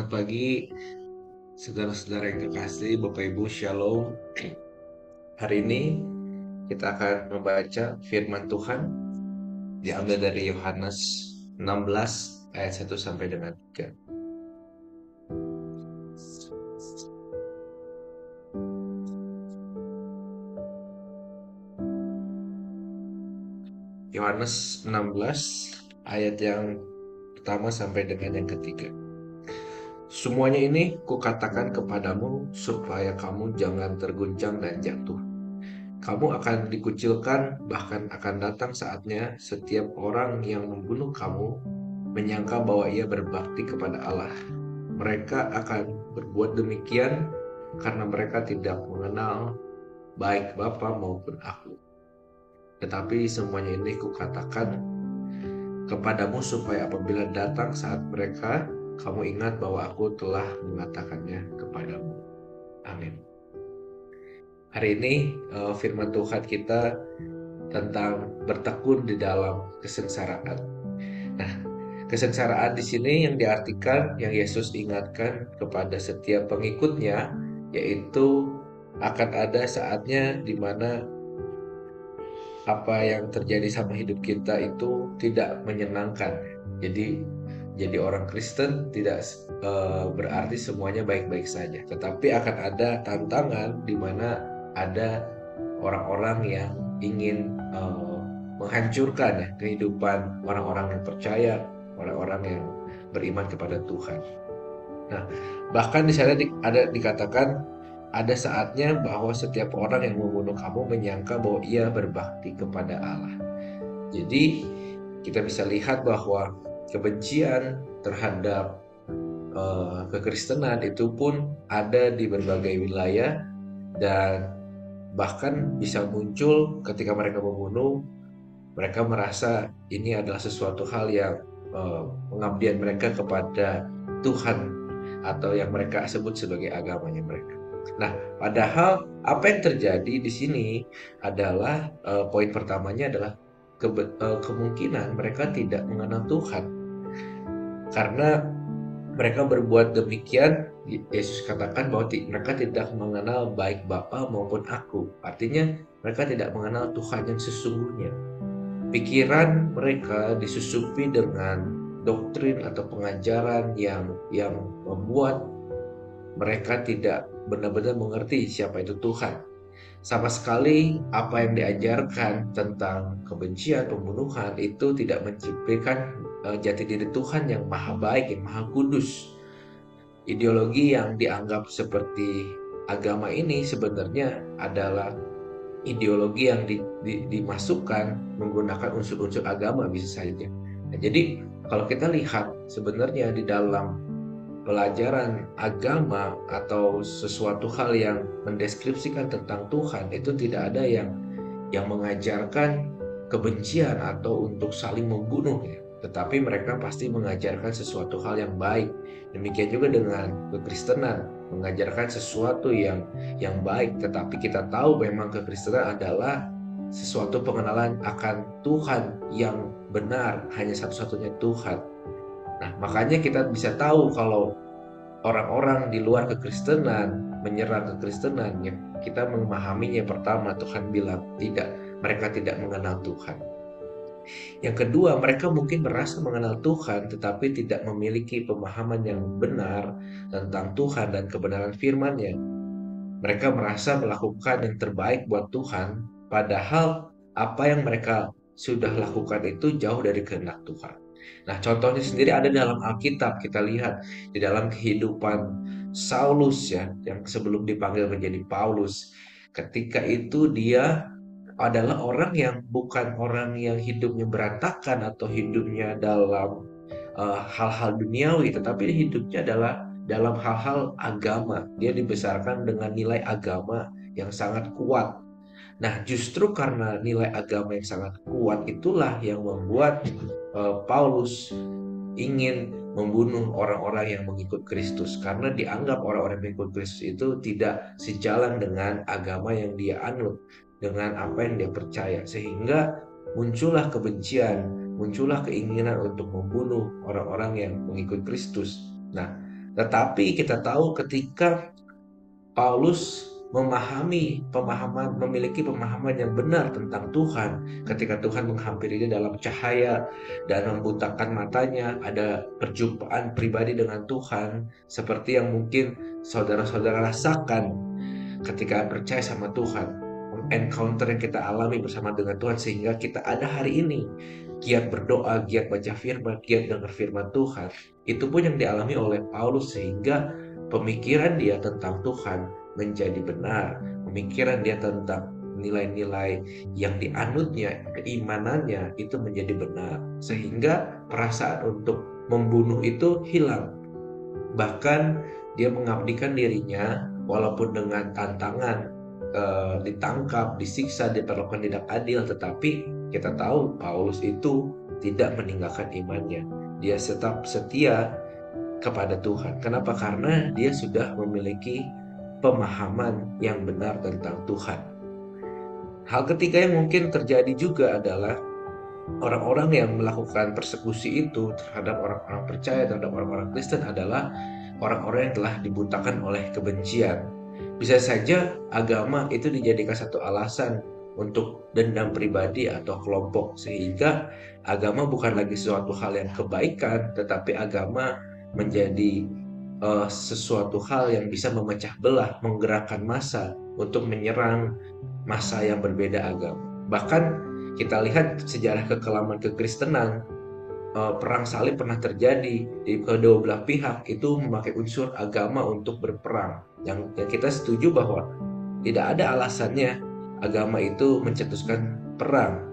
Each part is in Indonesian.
Selamat pagi, saudara-saudara yang kekasih, Bapak Ibu, Shalom. Hari ini kita akan membaca firman Tuhan diambil dari Yohanes 16 ayat 1 sampai dengan 3. Yohanes 16 ayat yang pertama sampai dengan yang ketiga. Semuanya ini kukatakan kepadamu supaya kamu jangan terguncang dan jatuh. Kamu akan dikucilkan, bahkan akan datang saatnya setiap orang yang membunuh kamu menyangka bahwa ia berbakti kepada Allah. Mereka akan berbuat demikian karena mereka tidak mengenal baik Bapa maupun aku. Tetapi semuanya ini kukatakan kepadamu supaya apabila datang saat mereka, kamu ingat bahwa aku telah mengatakannya kepadamu. Amin. Hari ini firman Tuhan kita tentang bertekun di dalam kesengsaraan. Nah, kesengsaraan di sini yang diartikan, yang Yesus ingatkan kepada setiap pengikutnya, yaitu akan ada saatnya di mana apa yang terjadi sama hidup kita itu tidak menyenangkan. Jadi orang Kristen tidak berarti semuanya baik-baik saja, tetapi akan ada tantangan di mana ada orang-orang yang ingin menghancurkan kehidupan orang-orang yang percaya, orang-orang yang beriman kepada Tuhan. Nah, bahkan di sana dikatakan ada saatnya bahwa setiap orang yang membunuh kamu menyangka bahwa ia berbakti kepada Allah. Jadi kita bisa lihat bahwa kebencian terhadap kekristenan itu pun ada di berbagai wilayah, dan bahkan bisa muncul ketika mereka membunuh. Mereka merasa ini adalah sesuatu hal yang pengabdian mereka kepada Tuhan, atau yang mereka sebut sebagai agamanya mereka. Nah, padahal apa yang terjadi di sini adalah poin pertamanya adalah kemungkinan mereka tidak mengenal Tuhan. Karena mereka berbuat demikian, Yesus katakan bahwa mereka tidak mengenal baik Bapa maupun aku. Artinya mereka tidak mengenal Tuhan yang sesungguhnya. Pikiran mereka disusupi dengan doktrin atau pengajaran yang membuat mereka tidak benar-benar mengerti siapa itu Tuhan. Sama sekali apa yang diajarkan tentang kebencian, pembunuhan itu tidak menciptakan jati diri Tuhan yang maha baik, yang maha kudus. Ideologi yang dianggap seperti agama ini sebenarnya adalah ideologi yang dimasukkan menggunakan unsur-unsur agama bisa saja. Nah, jadi kalau kita lihat sebenarnya di dalam pelajaran agama atau sesuatu hal yang mendeskripsikan tentang Tuhan, itu tidak ada yang mengajarkan kebencian atau untuk saling membunuh ya. Tetapi mereka pasti mengajarkan sesuatu hal yang baik. Demikian juga dengan kekristenan, mengajarkan sesuatu yang baik. Tetapi kita tahu memang kekristenan adalah sesuatu pengenalan akan Tuhan yang benar, hanya satu-satunya Tuhan. Nah, makanya kita bisa tahu kalau orang-orang di luar kekristenan menyerang kekristenan, ya kita memahaminya. Pertama, Tuhan bilang tidak, mereka tidak mengenal Tuhan. Yang kedua, mereka mungkin merasa mengenal Tuhan tetapi tidak memiliki pemahaman yang benar tentang Tuhan dan kebenaran firman-Nya. Mereka merasa melakukan yang terbaik buat Tuhan, padahal apa yang mereka sudah lakukan itu jauh dari kehendak Tuhan. Nah, contohnya sendiri ada dalam Alkitab. Kita lihat di dalam kehidupan Saulus ya, yang sebelum dipanggil menjadi Paulus. Ketika itu dia adalah orang yang bukan orang yang hidupnya berantakan atau hidupnya dalam hal-hal duniawi, tetapi hidupnya adalah dalam hal-hal agama. Dia dibesarkan dengan nilai agama yang sangat kuat. Nah, justru karena nilai agama yang sangat kuat itulah yang membuat Paulus ingin membunuh orang-orang yang mengikut Kristus, karena dianggap orang-orang yang mengikut Kristus itu tidak sejalan dengan agama yang dia anut, dengan apa yang dia percaya, sehingga muncullah kebencian, muncullah keinginan untuk membunuh orang-orang yang mengikut Kristus. Nah, Tetapi kita tahu ketika Paulus memiliki pemahaman yang benar tentang Tuhan, ketika Tuhan menghampiri dia dalam cahaya dan membutakan matanya, ada perjumpaan pribadi dengan Tuhan seperti yang mungkin saudara-saudara rasakan ketika percaya sama Tuhan, encounter yang kita alami bersama dengan Tuhan sehingga kita ada hari ini, giat berdoa, giat baca firman, giat dengar firman Tuhan. Itu pun yang dialami oleh Paulus sehingga pemikiran dia tentang Tuhan menjadi benar, pemikiran dia tentang nilai-nilai yang dianutnya, keimanannya itu menjadi benar, sehingga perasaan untuk membunuh itu hilang. Bahkan dia mengabdikan dirinya walaupun dengan tantangan, ditangkap, disiksa, diperlakukan tidak adil, tetapi kita tahu Paulus itu tidak meninggalkan imannya. Dia tetap setia kepada Tuhan. Kenapa? Karena dia sudah memiliki pemahaman yang benar tentang Tuhan. Hal ketiga yang mungkin terjadi juga adalah orang-orang yang melakukan persekusi itu terhadap orang-orang percaya, terhadap orang-orang Kristen adalah orang-orang yang telah dibutakan oleh kebencian. Bisa saja agama itu dijadikan satu alasan untuk dendam pribadi atau kelompok, sehingga agama bukan lagi suatu hal yang kebaikan, tetapi agama menjadi sesuatu hal yang bisa memecah belah, menggerakkan massa untuk menyerang massa yang berbeda agama. Bahkan kita lihat sejarah kekelaman kekristenan, perang salib pernah terjadi di kedua belah pihak itu memakai unsur agama untuk berperang. Yang kita setuju bahwa tidak ada alasannya agama itu mencetuskan perang.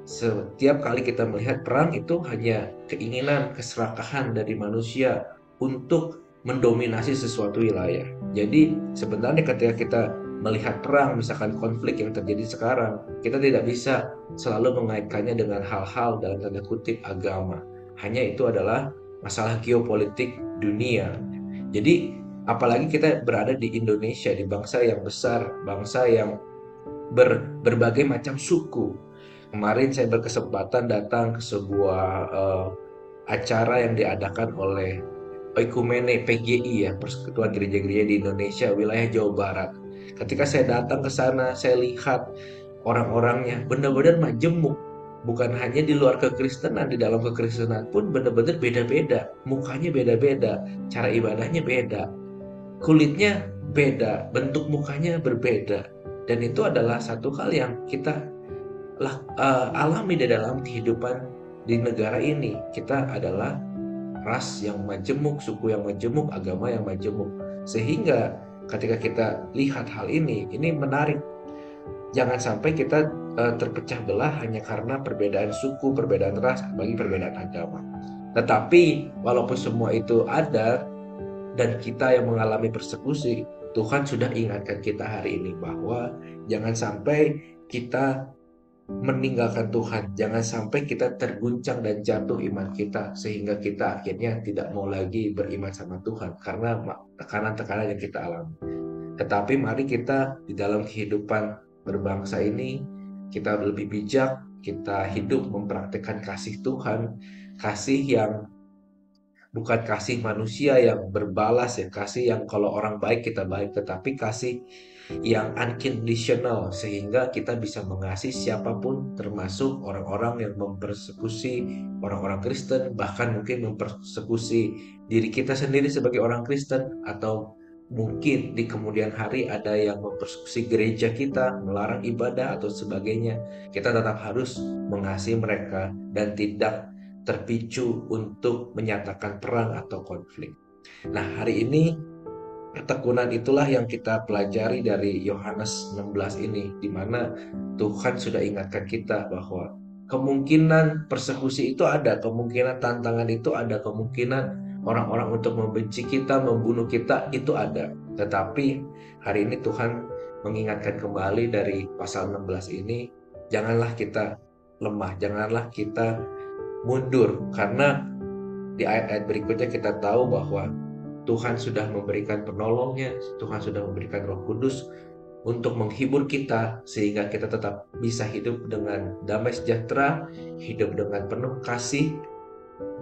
Setiap kali kita melihat perang itu hanya keinginan keserakahan dari manusia untuk mendominasi sesuatu wilayah. Jadi sebenarnya ketika kita melihat perang, misalkan konflik yang terjadi sekarang, kita tidak bisa selalu mengaitkannya dengan hal-hal dalam tanda kutip agama. Hanya itu adalah masalah geopolitik dunia. Jadi apalagi kita berada di Indonesia, di bangsa yang besar, bangsa yang berbagai macam suku. Kemarin saya berkesempatan datang ke sebuah acara yang diadakan oleh Oikumene PGI, ya, Persekutuan Gereja-Gereja di Indonesia wilayah Jawa Barat. Ketika saya datang ke sana, saya lihat orang-orangnya benar-benar majemuk. Bukan hanya di luar kekristenan, di dalam kekristenan pun benar-benar beda-beda. Mukanya beda-beda, cara ibadahnya beda, kulitnya beda, bentuk mukanya berbeda. Dan itu adalah satu hal yang kita alami di dalam kehidupan di negara ini. Kita adalah ras yang majemuk, suku yang majemuk, agama yang majemuk. Sehingga ketika kita lihat hal ini menarik. Jangan sampai kita terpecah belah hanya karena perbedaan suku, perbedaan ras, bagi perbedaan agama. Tetapi walaupun semua itu ada dan kita yang mengalami persekusi, Tuhan sudah ingatkan kita hari ini bahwa jangan sampai kita meninggalkan Tuhan, jangan sampai kita terguncang dan jatuh iman kita sehingga kita akhirnya tidak mau lagi beriman sama Tuhan karena tekanan-tekanan yang kita alami. Tetapi mari kita di dalam kehidupan berbangsa ini kita lebih bijak, kita hidup mempraktikkan kasih Tuhan, kasih yang bukan kasih manusia yang berbalas, ya, kasih yang kalau orang baik kita baik, tetapi kasih yang unconditional sehingga kita bisa mengasihi siapapun, termasuk orang-orang yang mempersekusi orang-orang Kristen, bahkan mungkin mempersekusi diri kita sendiri sebagai orang Kristen, atau mungkin di kemudian hari ada yang mempersekusi gereja kita, melarang ibadah atau sebagainya. Kita tetap harus mengasihi mereka dan tidak terpicu untuk menyatakan perang atau konflik. Nah, hari ini pertekunan itulah yang kita pelajari dari Yohanes 16 ini, di mana Tuhan sudah ingatkan kita bahwa kemungkinan persekusi itu ada, kemungkinan tantangan itu ada, kemungkinan orang-orang untuk membenci kita, membunuh kita itu ada. Tetapi hari ini Tuhan mengingatkan kembali dari pasal 16 ini, janganlah kita lemah, janganlah kita mundur, karena di ayat-ayat berikutnya kita tahu bahwa Tuhan sudah memberikan penolongnya, Tuhan sudah memberikan Roh Kudus untuk menghibur kita sehingga kita tetap bisa hidup dengan damai sejahtera, hidup dengan penuh kasih,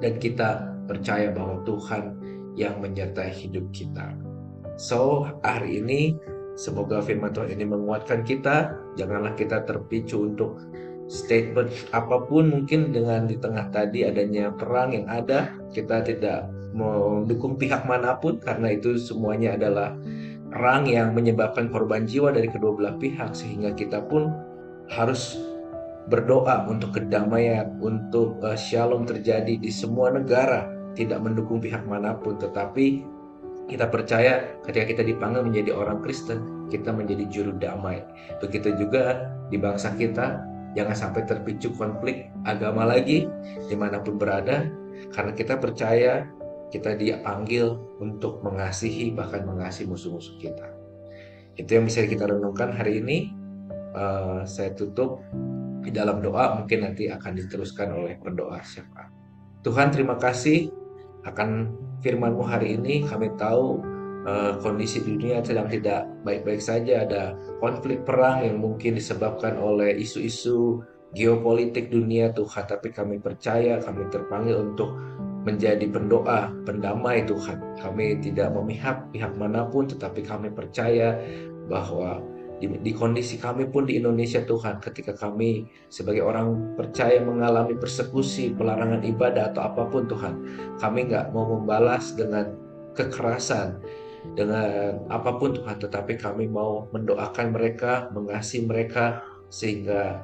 dan kita percaya bahwa Tuhan yang menyertai hidup kita. So, hari ini semoga firman Tuhan ini menguatkan kita. Janganlah kita terpicu untuk statement apapun, mungkin dengan di tengah tadi adanya perang yang ada, kita tidak mendukung pihak manapun karena itu semuanya adalah perang yang menyebabkan korban jiwa dari kedua belah pihak, sehingga kita pun harus berdoa untuk kedamaian, untuk shalom terjadi di semua negara, tidak mendukung pihak manapun, tetapi kita percaya ketika kita dipanggil menjadi orang Kristen, kita menjadi juru damai. Begitu juga di bangsa kita, jangan sampai terpicu konflik agama lagi dimanapun berada, karena kita percaya kita dipanggil untuk mengasihi, bahkan mengasihi musuh-musuh kita. Itu yang bisa kita renungkan hari ini. Saya tutup di dalam doa, mungkin nanti akan diteruskan oleh pendoa syafaat. Tuhan, terima kasih akan firman-Mu hari ini. Kami tahu kondisi dunia sedang tidak baik-baik saja, ada konflik perang yang mungkin disebabkan oleh isu-isu geopolitik dunia Tuhan, tapi kami percaya kami terpanggil untuk menjadi pendoa, pendamai Tuhan. Kami tidak memihak pihak manapun, tetapi kami percaya bahwa di kondisi kami pun di Indonesia Tuhan, ketika kami sebagai orang percaya mengalami persekusi, pelarangan ibadah atau apapun Tuhan, kami nggak mau membalas dengan kekerasan, dengan apapun Tuhan, tetapi kami mau mendoakan mereka, mengasihi mereka, sehingga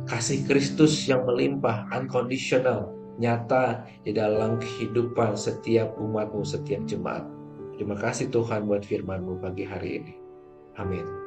kasih Kristus yang melimpah, unconditional, nyata di dalam kehidupan setiap umat-Mu, setiap jemaat. Terima kasih Tuhan buat firman-Mu pagi hari ini. Amin.